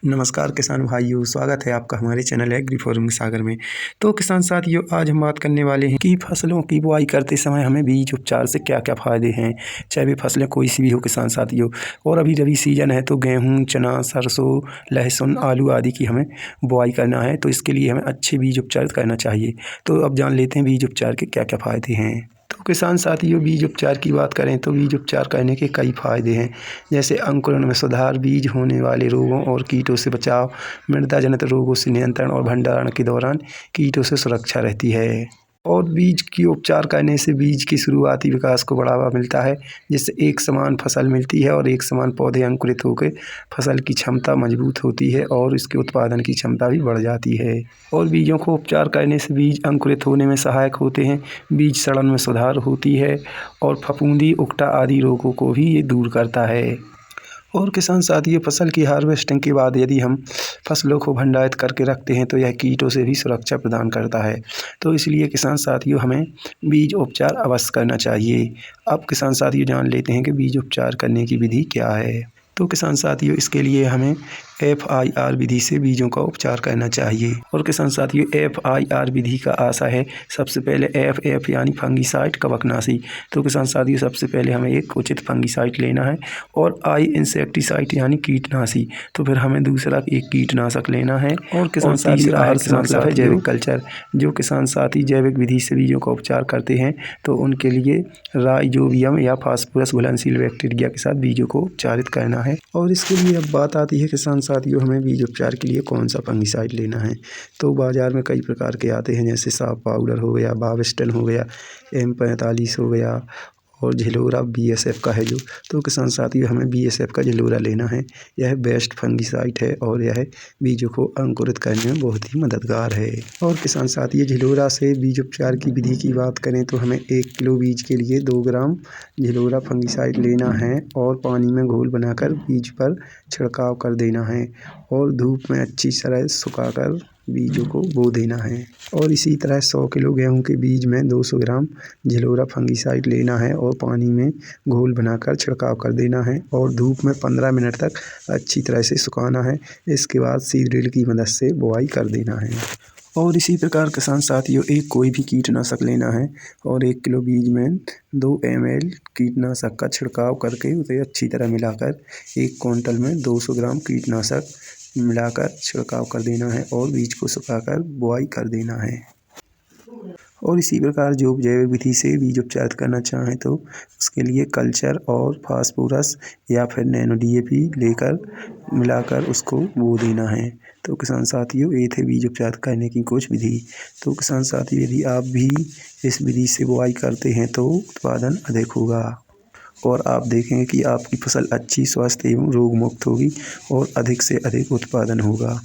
नमस्कार किसान भाइयों, स्वागत है आपका हमारे चैनल एग्री फार्मिंग सागर में। तो किसान साथियों, आज हम बात करने वाले हैं कि फसलों की बुआई करते समय हमें बीज उपचार से क्या क्या फ़ायदे हैं, चाहे वे फसलें कोई सी भी हो किसान साथियों। और अभी रबी सीजन है तो गेहूँ, चना, सरसों, लहसुन, आलू आदि की हमें बुआई करना है, तो इसके लिए हमें अच्छे बीज उपचार करना चाहिए। तो अब जान लेते हैं बीज उपचार के क्या क्या फ़ायदे हैं। तो किसान साथियों, बीज उपचार की बात करें तो बीज उपचार करने के कई फ़ायदे हैं, जैसे अंकुरण में सुधार, बीज होने वाले रोगों और कीटों से बचाव, मृदा जनित रोगों से नियंत्रण और भंडारण के दौरान कीटों से सुरक्षा रहती है। और बीज की उपचार करने से बीज की शुरुआती विकास को बढ़ावा मिलता है, जिससे एक समान फसल मिलती है और एक समान पौधे अंकुरित होकर फसल की क्षमता मजबूत होती है और इसके उत्पादन की क्षमता भी बढ़ जाती है। और बीजों को उपचार करने से बीज अंकुरित होने में सहायक होते हैं, बीज सड़न में सुधार होती है और फफूंदी, उकटा आदि रोगों को भी ये दूर करता है। और किसान साथियों, फसल की हार्वेस्टिंग के बाद यदि हम फसलों को भंडारित करके रखते हैं तो यह कीटों से भी सुरक्षा प्रदान करता है। तो इसलिए किसान साथियों, हमें बीज उपचार अवश्य करना चाहिए। अब किसान साथियों, जान लेते हैं कि बीज उपचार करने की विधि क्या है। तो किसान साथियों, इसके लिए हमें FIR विधि से बीजों का उपचार करना चाहिए। और किसान साथियों, FIR विधि का आशय है सबसे पहले FF यानी फंगिसाइड, कवकनाशी। तो किसान साथियों, सबसे पहले हमें एक उचित फंगिसाइड लेना है और I इंसेक्टिसाइड यानी कीटनाशी। तो फिर हमें दूसरा एक कीटनाशक लेना है। और किसान तीसरा है किसान साथियों जैविक कल्चर। जो किसान साथी जैविक विधि से बीजों का उपचार करते हैं तो उनके लिए राइजोबियम या फास्फोरस घुलनशील बैक्टीरिया के साथ बीजों को उपचारित करना है। और इसके लिए अब बात आती है किसान साथियों, हमें बीज उपचार के लिए कौन सा फंगिसाइड लेना है। तो बाज़ार में कई प्रकार के आते हैं, जैसे साफ पाउडर हो गया, बाविस्टन हो गया, M45 हो गया और झिलोरा BSF का है जो। तो किसान साथियों, हमें BSF का झिलोरा लेना है। यह बेस्ट फंगिसाइड है और यह बीजों को अंकुरित करने में बहुत ही मददगार है। और किसान साथियों, झिलोरा से बीज उपचार की विधि की बात करें तो हमें 1 किलो बीज के लिए 2 ग्राम झिलोरा फंगिसाइड लेना है और पानी में घोल बनाकर बीज पर छिड़काव कर देना है और धूप में अच्छी तरह सुखाकर बीजों को बो देना है। और इसी तरह 100 किलो गेहूं के बीज में 200 ग्राम झिलोरा फंगिसाइड लेना है और पानी में घोल बनाकर छिड़काव कर देना है और धूप में 15 मिनट तक अच्छी तरह से सुखाना है। इसके बाद सीड ड्रिल की मदद से बुआई कर देना है। और इसी प्रकार किसान साथियों, एक कोई भी कीटनाशक लेना है और 1 किलो बीज में 2 ml कीटनाशक का छिड़काव करके उसे अच्छी तरह मिलाकर 1 क्विंटल में 200 ग्राम कीटनाशक मिलाकर छिड़काव कर देना है और बीज को सुखाकर बुआई कर देना है। और इसी प्रकार जो जैविक विधि से बीज उपचार करना चाहें तो उसके लिए कल्चर और फास्फोरस या फिर नैनो DAP लेकर मिलाकर उसको बो देना है। तो किसान साथियों, ये थे बीज उपचार करने की कुछ विधि। तो किसान साथियों, यदि आप भी इस विधि से बुआई करते हैं तो उत्पादन अधिक होगा और आप देखेंगे कि आपकी फसल अच्छी, स्वस्थ एवं रोग मुक्त होगी और अधिक से अधिक उत्पादन होगा।